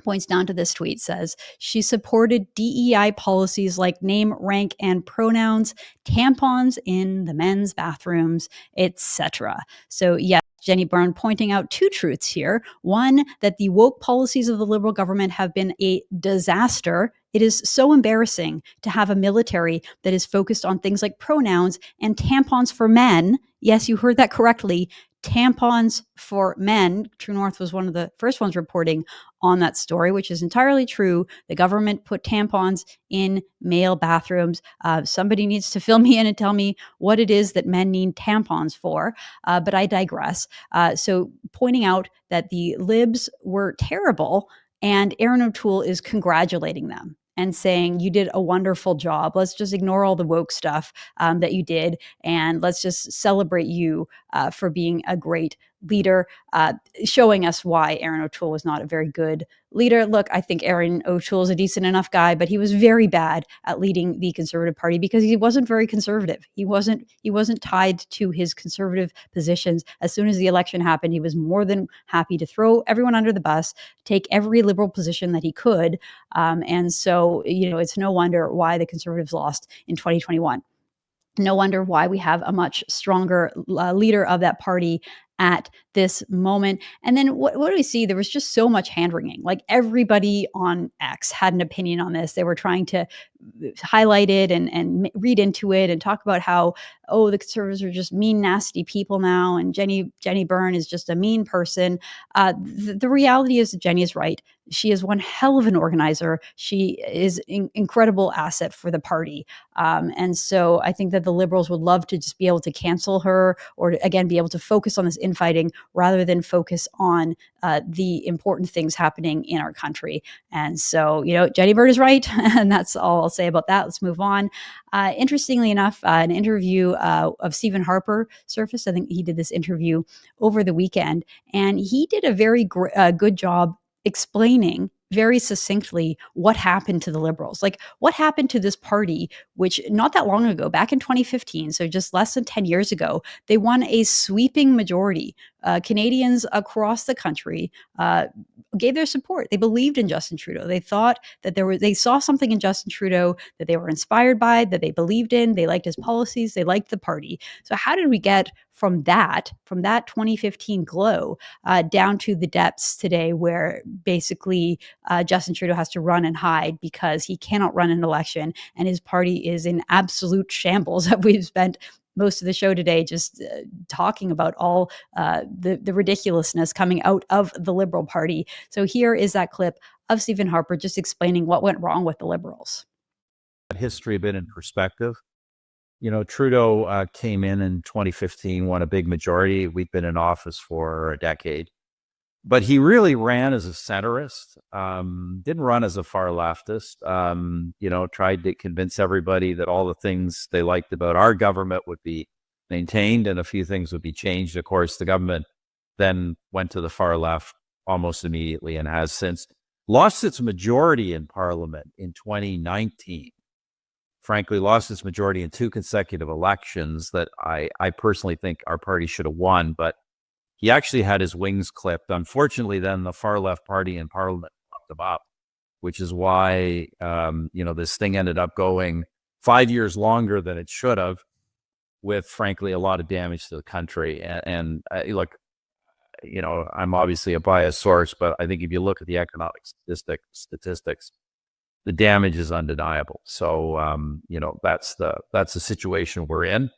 points down to this tweet, says she supported DEI policies like name, rank, and pronouns, tampons in the men's bathrooms, etc. So yes, Jenny Byrne pointing out two truths here. One, that the woke policies of the Liberal government have been a disaster. It is so embarrassing to have a military that is focused on things like pronouns and tampons for men. Yes, you heard that correctly. Tampons for men. True North was one of the first ones reporting on that story, which is entirely true. The government put tampons in male bathrooms. Somebody needs to fill me in and tell me what it is that men need tampons for. But I digress. So pointing out that the libs were terrible, and Aaron O'Toole is congratulating them and saying, you did a wonderful job. Let's just ignore all the woke stuff that you did, and let's just celebrate you for being a great leader, showing us why Aaron O'Toole was not a very good leader. Look, I think Aaron O'Toole is a decent enough guy, but he was very bad at leading the Conservative Party because he wasn't very conservative. He wasn't tied to his conservative positions. As soon as the election happened, he was more than happy to throw everyone under the bus, take every Liberal position that he could. And so, it's no wonder why the Conservatives lost in 2021. No wonder why we have a much stronger leader of that party at this moment. And then what do we see? There was just so much hand wringing. Like everybody on X had an opinion on this. They were trying to highlight it and read into it and talk about how, oh, the Conservatives are just mean, nasty people now, and Jenny Byrne is just a mean person. The reality is that Jenny is right. She is one hell of an organizer. She is an incredible asset for the party. And so I think that the Liberals would love to just be able to cancel her, or to, again, be able to focus on this infighting rather than focus on the important things happening in our country. And so, Jenny Byrne is right. And that's all I'll say about that. Let's move on. Interestingly enough, an interview of Stephen Harper surfaced. I think he did this interview over the weekend, and he did a very good job explaining very succinctly what happened to the Liberals. Like, what happened to this party, which not that long ago, back in 2015, so just less than 10 years ago, they won a sweeping majority. Canadians across the country gave their support. They believed in Justin Trudeau. They thought that they saw something in Justin Trudeau that they were inspired by, that they believed in. They liked his policies. They liked the party. So how did we get from that 2015 glow down to the depths today, where basically Justin Trudeau has to run and hide because he cannot run an election and his party is in absolute shambles? We've spent most of the show today just talking about all the ridiculousness coming out of the Liberal Party. So here is that clip of Stephen Harper just explaining what went wrong with the Liberals. History a bit in perspective. Trudeau came in 2015, won a big majority. We've been in office for a decade. But he really ran as a centrist, didn't run as a far leftist, tried to convince everybody that all the things they liked about our government would be maintained and a few things would be changed. Of course, the government then went to the far left almost immediately and has since lost its majority in Parliament in 2019. Frankly, lost its majority in 2 consecutive elections that I personally think our party should have won, but he actually had his wings clipped. Unfortunately, then the far left party in Parliament fucked him up, which is why, this thing ended up going 5 years longer than it should have, with, frankly, a lot of damage to the country. And look, I'm obviously a biased source, but I think if you look at the economic statistics, the damage is undeniable. So, that's the situation we're in.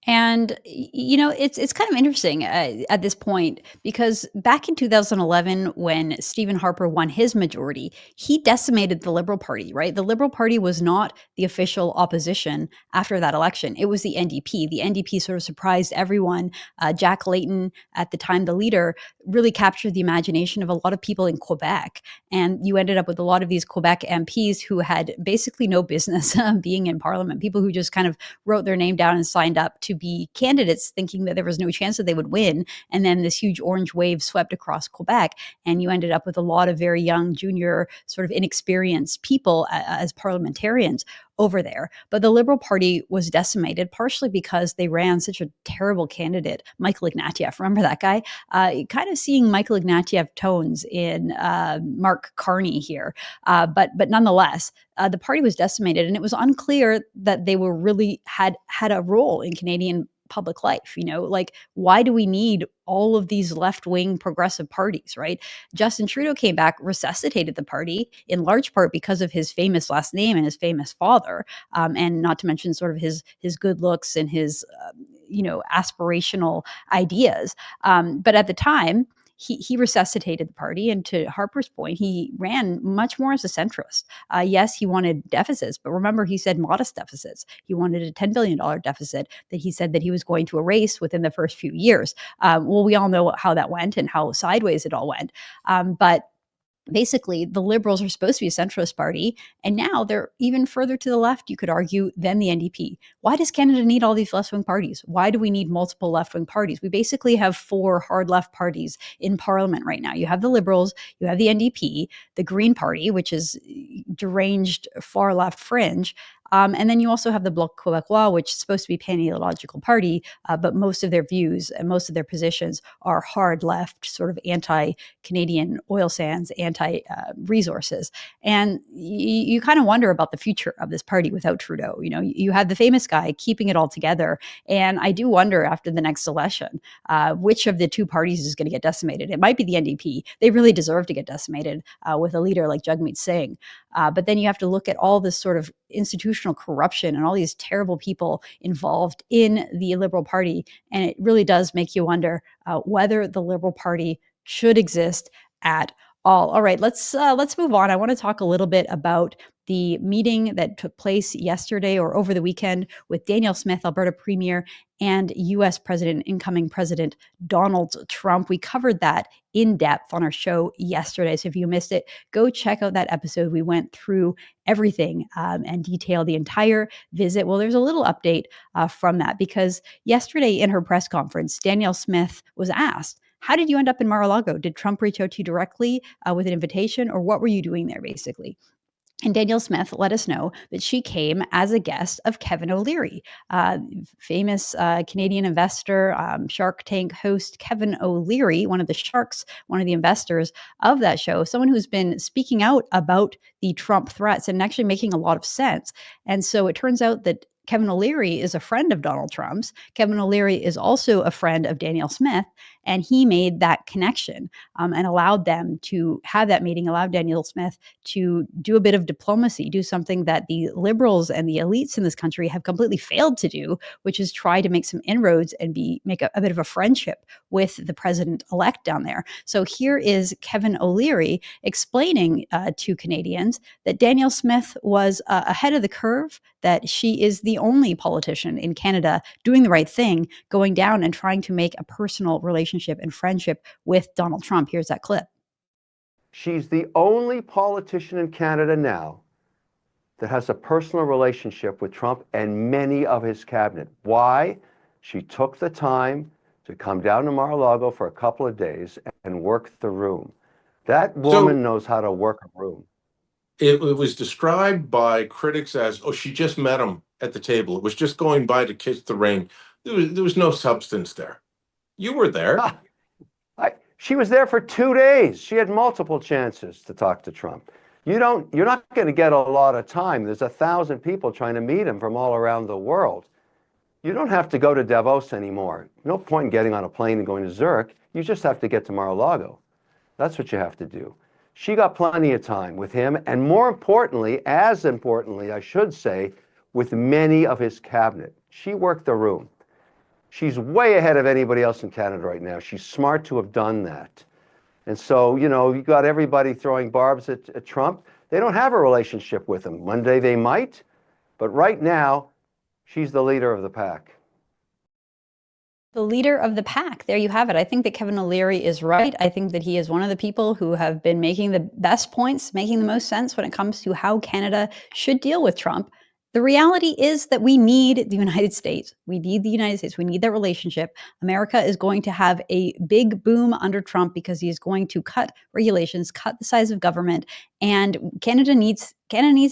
And, it's kind of interesting at this point, because back in 2011, when Stephen Harper won his majority, he decimated the Liberal Party, right? The Liberal Party was not the official opposition after that election. It was the NDP. The NDP sort of surprised everyone. Jack Layton, at the time the leader, really captured the imagination of a lot of people in Quebec. And you ended up with a lot of these Quebec MPs who had basically no business being in Parliament, people who just kind of wrote their name down and signed up to be candidates, thinking that there was no chance that they would win. And then this huge orange wave swept across Quebec, and you ended up with a lot of very young, junior, sort of inexperienced people as parliamentarians over there. But the Liberal Party was decimated, partially because they ran such a terrible candidate, Michael Ignatieff. Remember that guy? Kind of seeing Michael Ignatieff tones in Mark Carney here. But nonetheless, the party was decimated, and it was unclear that they were really had a role in Canadian public life. Like, why do we need all of these left-wing progressive parties, right? Justin Trudeau came back, resuscitated the party, in large part because of his famous last name and his famous father, and not to mention sort of his good looks and his aspirational ideas. But at the time, he resuscitated the party, and to Harper's point, he ran much more as a centrist. Yes, he wanted deficits, but remember, he said modest deficits. He wanted a $10 billion deficit that he said that he was going to erase within the first few years. Well, we all know how that went and how sideways it all went. But basically, the Liberals are supposed to be a centrist party, and now they're even further to the left, you could argue, than the NDP. Why does Canada need all these left-wing parties? Why do we need multiple left-wing parties? We basically have 4 hard left parties in Parliament right now. You have the Liberals, you have the NDP, the Green Party, which is deranged far left fringe, And then you also have the Bloc Québécois, which is supposed to be a pan-ideological party, but most of their views and most of their positions are hard left, sort of anti-Canadian oil sands, anti-resources. And you kind of wonder about the future of this party without Trudeau. You know, you have the famous guy keeping it all together. And I do wonder after the next election, which of the two parties is going to get decimated. It might be the NDP. They really deserve to get decimated with a leader like Jagmeet Singh. But then you have to look at all this sort of institutional corruption and all these terrible people involved in the Liberal Party. And it really does make you wonder whether the Liberal Party should exist at all. All right, let's move on. I want to talk a little bit about the meeting that took place yesterday or over the weekend with Danielle Smith, Alberta Premier, and U.S. incoming President Donald Trump. We covered that in depth on our show yesterday. So if you missed it, go check out that episode. We went through everything and detailed the entire visit. Well, there's a little update from that because yesterday in her press conference, Danielle Smith was asked, how did you end up in Mar-a-Lago? Did Trump reach out to you directly with an invitation, or what were you doing there, basically? And Danielle Smith let us know that she came as a guest of Kevin O'Leary, famous Canadian investor, Shark Tank host Kevin O'Leary, one of the sharks, one of the investors of that show, someone who's been speaking out about the Trump threats and actually making a lot of sense. And so it turns out that Kevin O'Leary is a friend of Donald Trump's. Kevin O'Leary is also a friend of Danielle Smith, and he made that connection and allowed them to have that meeting, allowed Danielle Smith to do a bit of diplomacy, do something that the liberals and the elites in this country have completely failed to do, which is try to make some inroads and make a bit of a friendship with the president-elect down there. So here is Kevin O'Leary explaining to Canadians that Danielle Smith was ahead of the curve, that she is the only politician in Canada doing the right thing, going down and trying to make a personal relationship and friendship with Donald Trump. Here's that clip. She's the only politician in Canada now that has a personal relationship with Trump and many of his cabinet. Why? She took the time to come down to Mar-a-Lago for a couple of days and work the room. That woman knows how to work a room. It was described by critics as, oh, she just met him at the table. It was just going by to kiss the ring. There was no substance there. You were there. She was there for 2 days. She had multiple chances to talk to Trump. You're not going to get a lot of time. There's 1,000 people trying to meet him from all around the world. You don't have to go to Davos anymore. No point in getting on a plane and going to Zurich. You just have to get to Mar-a-Lago. That's what you have to do. She got plenty of time with him, and more importantly, as importantly, I should say, with many of his cabinet. She worked the room. She's way ahead of anybody else in Canada right now. She's smart to have done that. And so, you got everybody throwing barbs at Trump. They don't have a relationship with him. One day they might, but right now, she's the leader of the pack. The leader of the pack. There you have it. I think that Kevin O'Leary is right. I think that he is one of the people who have been making the best points, making the most sense when it comes to how Canada should deal with Trump. The reality is that we need the United States. We need the United States. We need that relationship. America is going to have a big boom under Trump because he is going to cut regulations, cut the size of government, and Canada needs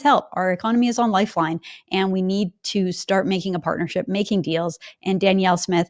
help. Our economy is on lifeline, and we need to start making a partnership, making deals. And Danielle Smith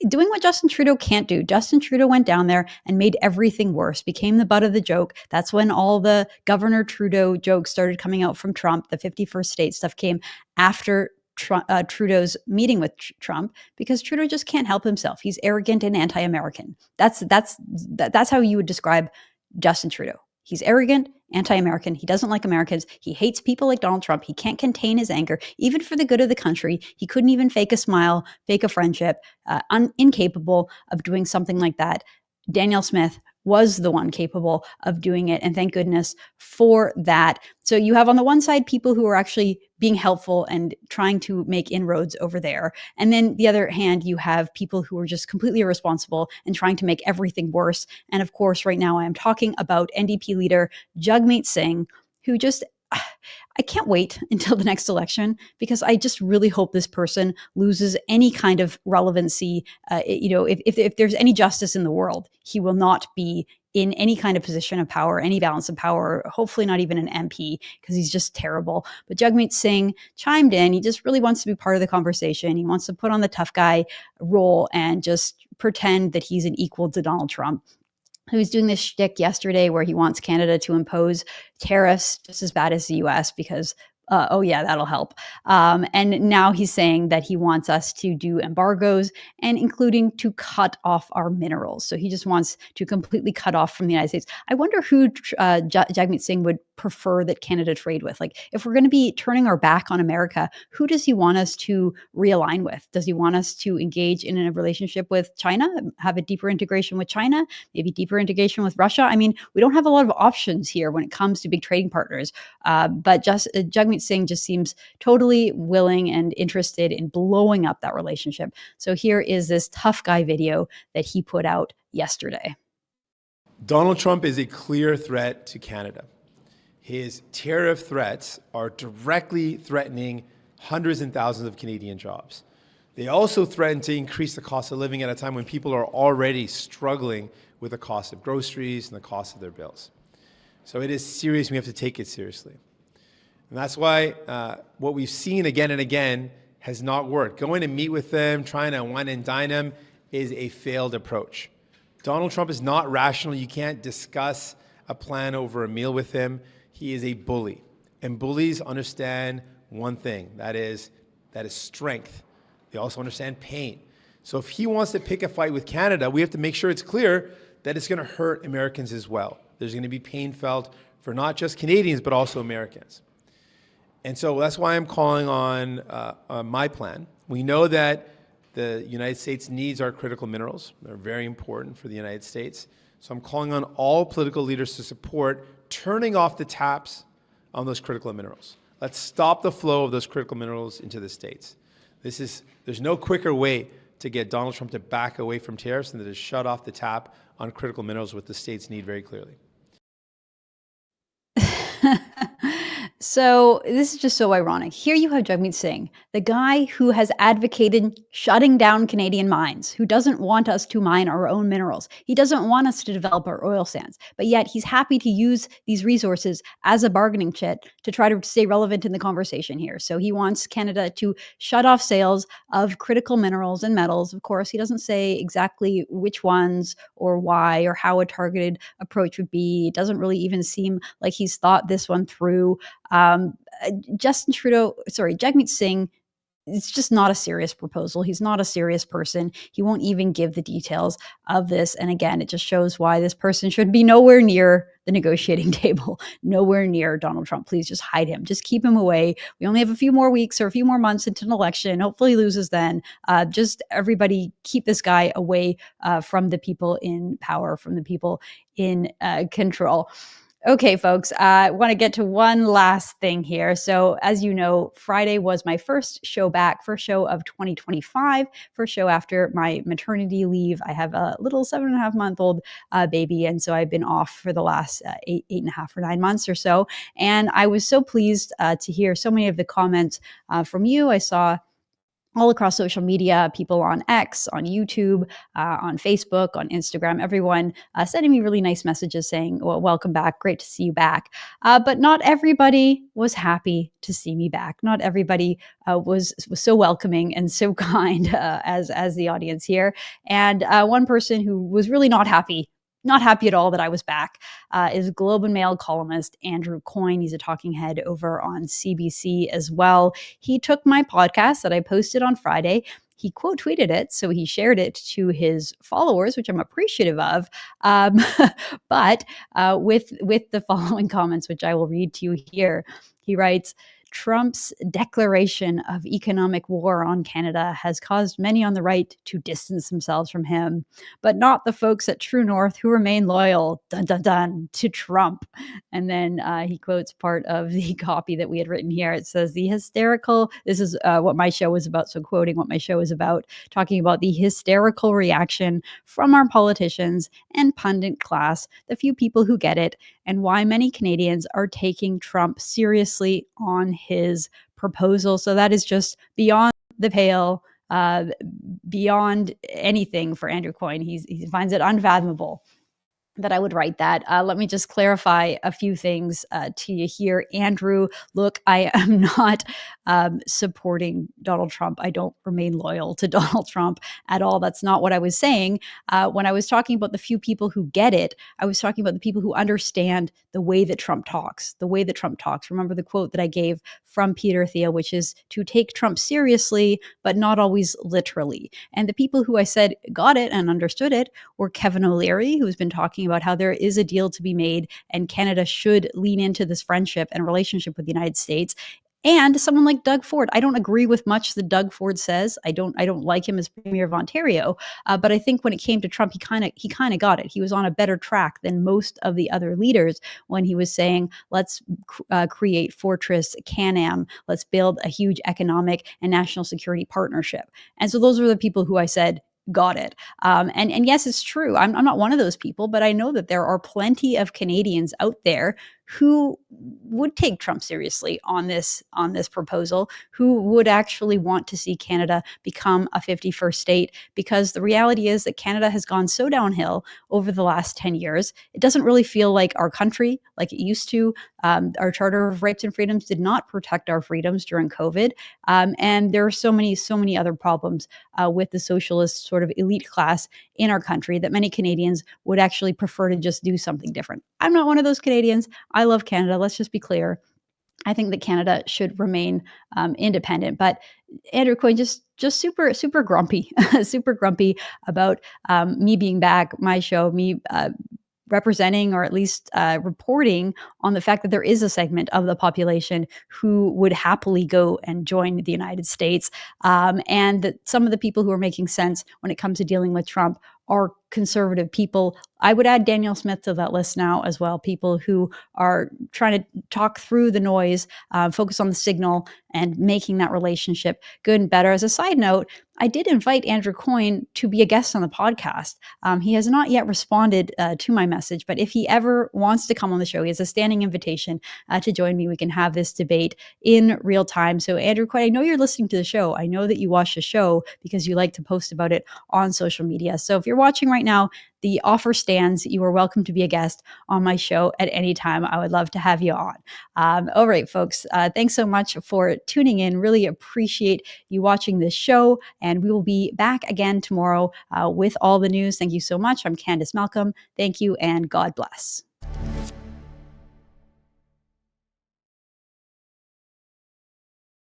doing what Justin Trudeau can't do. Justin Trudeau went down there and made everything worse, became the butt of the joke. That's when all the Governor Trudeau jokes started coming out from Trump. The 51st state stuff came after Trudeau's meeting with Trump, because Trudeau just can't help himself. He's arrogant and anti-American. That's how you would describe Justin Trudeau. He's arrogant, anti-American. He doesn't like Americans. He hates people like Donald Trump. He can't contain his anger, even for the good of the country. He couldn't even fake a smile, fake a friendship, incapable of doing something like that. Danielle Smith was the one capable of doing it, and thank goodness for that. So you have on the one side people who are actually being helpful and trying to make inroads over there, and then the other hand you have people who are just completely irresponsible and trying to make everything worse. And of course, right now I am talking about NDP leader Jagmeet Singh, who just I can't wait until the next election, because I just really hope this person loses any kind of relevancy. If there's any justice in the world, he will not be in any kind of position of power, any balance of power, hopefully not even an MP, because he's just terrible. But Jagmeet Singh chimed in. He just really wants to be part of the conversation. He wants to put on the tough guy role and just pretend that he's an equal to Donald Trump. He was doing this shtick yesterday where he wants Canada to impose tariffs just as bad as the US because oh yeah, that'll help. And now he's saying that he wants us to do embargoes and including to cut off our minerals. So he just wants to completely cut off from the United States. I wonder who Jagmeet Singh would prefer that Canada trade with. Like, if we're going to be turning our back on America, who does he want us to realign with? Does he want us to engage in a relationship with China, have a deeper integration with China, maybe deeper integration with Russia? I mean, we don't have a lot of options here when it comes to big trading partners. But just Jagmeet Singh just seems totally willing and interested in blowing up that relationship. So here is this tough guy video that he put out yesterday. Donald Trump is a clear threat to Canada. His tariff threats are directly threatening hundreds and thousands of Canadian jobs. They also threaten to increase the cost of living at a time when people are already struggling with the cost of groceries and the cost of their bills. So it is serious. We have to take it seriously. And that's why what we've seen again and again has not worked. Going to meet with them, trying to wine and dine them is a failed approach. Donald Trump is not rational. You can't discuss a plan over a meal with him. He is a bully. And bullies understand one thing, that is strength. They also understand pain. So if he wants to pick a fight with Canada, we have to make sure it's clear that it's going to hurt Americans as well. There's going to be pain felt for not just Canadians, but also Americans. And so that's why I'm calling on my plan. We know that the United States needs our critical minerals. They're very important for the United States. So I'm calling on all political leaders to support turning off the taps on those critical minerals. Let's stop the flow of those critical minerals into the States. There's no quicker way to get Donald Trump to back away from tariffs than to shut off the tap on critical minerals, what the states need very clearly. So this is just so ironic. Here you have Jagmeet Singh, the guy who has advocated shutting down Canadian mines, who doesn't want us to mine our own minerals. He doesn't want us to develop our oil sands, but yet he's happy to use these resources as a bargaining chip to try to stay relevant in the conversation here. So he wants Canada to shut off sales of critical minerals and metals. Of course, he doesn't say exactly which ones or why or how a targeted approach would be. It doesn't really even seem like he's thought this one through. Jagmeet Singh, it's just not a serious proposal. He's not a serious person. He won't even give the details of this. And again, it just shows why this person should be nowhere near the negotiating table, nowhere near Donald Trump. Please just hide him. Just keep him away. We only have a few more weeks or a few more months into an election. Hopefully he loses then. Just everybody keep this guy away from the people in power, from the people in control. Okay, folks, I want to get to one last thing here. So as you know, Friday was my first show of 2025, first show after my maternity leave. I have a little 7.5-month-old baby, and so I've been off for the last 8.5 or 9 months or so. And I was so pleased to hear so many of the comments from you. I saw all across social media, people on X, on YouTube, on Facebook, on Instagram, everyone sending me really nice messages saying, well, welcome back, great to see you back. But not everybody was happy to see me back. Not everybody was so welcoming and so kind as the audience here. And one person who was really not happy at all that I was back, is Globe and Mail columnist Andrew Coyne. He's a talking head over on CBC as well. He took my podcast that I posted on Friday. He quote tweeted it, so he shared it to his followers, which I'm appreciative of. But with the following comments, which I will read to you here, he writes, Trump's declaration of economic war on Canada has caused many on the right to distance themselves from him, but not the folks at True North who remain loyal, to Trump. And then he quotes part of the copy that we had written here. It says, this is what my show is about. So quoting what my show is about, talking about the hysterical reaction from our politicians and pundit class, the few people who get it, and why many Canadians are taking Trump seriously on his proposal. So that is just beyond the pale, beyond anything for Andrew Coyne. He finds it unfathomable that I would write that. Let me just clarify a few things to you here. Andrew, look, I am not supporting Donald Trump. I don't remain loyal to Donald Trump at all. That's not what I was saying. When I was talking about the few people who get it, I was talking about the people who understand the way that Trump talks, the way that Trump talks. Remember the quote that I gave from Peter Thiel, which is to take Trump seriously, but not always literally. And the people who I said got it and understood it were Kevin O'Leary, who's been talking about how there is a deal to be made and Canada should lean into this friendship and relationship with the United States. And someone like Doug Ford. I don't agree with much that Doug Ford says. I don't like him as Premier of Ontario. But I think when it came to Trump, he kind of got it. He was on a better track than most of the other leaders when he was saying, let's create Fortress Can-Am. Let's build a huge economic and national security partnership. And so those were the people who I said got it. And yes, it's true. I'm not one of those people, but I know that there are plenty of Canadians out there who would take Trump seriously on this proposal, who would actually want to see Canada become a 51st state, because the reality is that Canada has gone so downhill over the last 10 years. It doesn't really feel like our country like it used to. Our Charter of Rights and Freedoms did not protect our freedoms during COVID. And there are so many other problems with the socialist sort of elite class in our country that many Canadians would actually prefer to just do something different. I'm not one of those Canadians. I love Canada. Let's just be clear. I think that Canada should remain independent. But Andrew Coyne just super grumpy, super grumpy about me being back, my show, me representing or at least reporting on the fact that there is a segment of the population who would happily go and join the United States, and that some of the people who are making sense when it comes to dealing with Trump are conservative people. I would add Danielle Smith to that list now as well, people who are trying to talk through the noise, focus on the signal, and making that relationship good and better. As a side note, I did invite Andrew Coyne to be a guest on the podcast. He has not yet responded to my message, but if he ever wants to come on the show, he has a standing invitation to join me. We can have this debate in real time. So Andrew Coyne, I know you're listening to the show. I know that you watch the show because you like to post about it on social media. So if you're watching right now, the offer stands. You are welcome to be a guest on my show at any time. I would love to have you on. All right, folks, thanks so much for tuning in. Really appreciate you watching this show. And we will be back again tomorrow with all the news. Thank you so much. I'm Candice Malcolm. Thank you and God bless.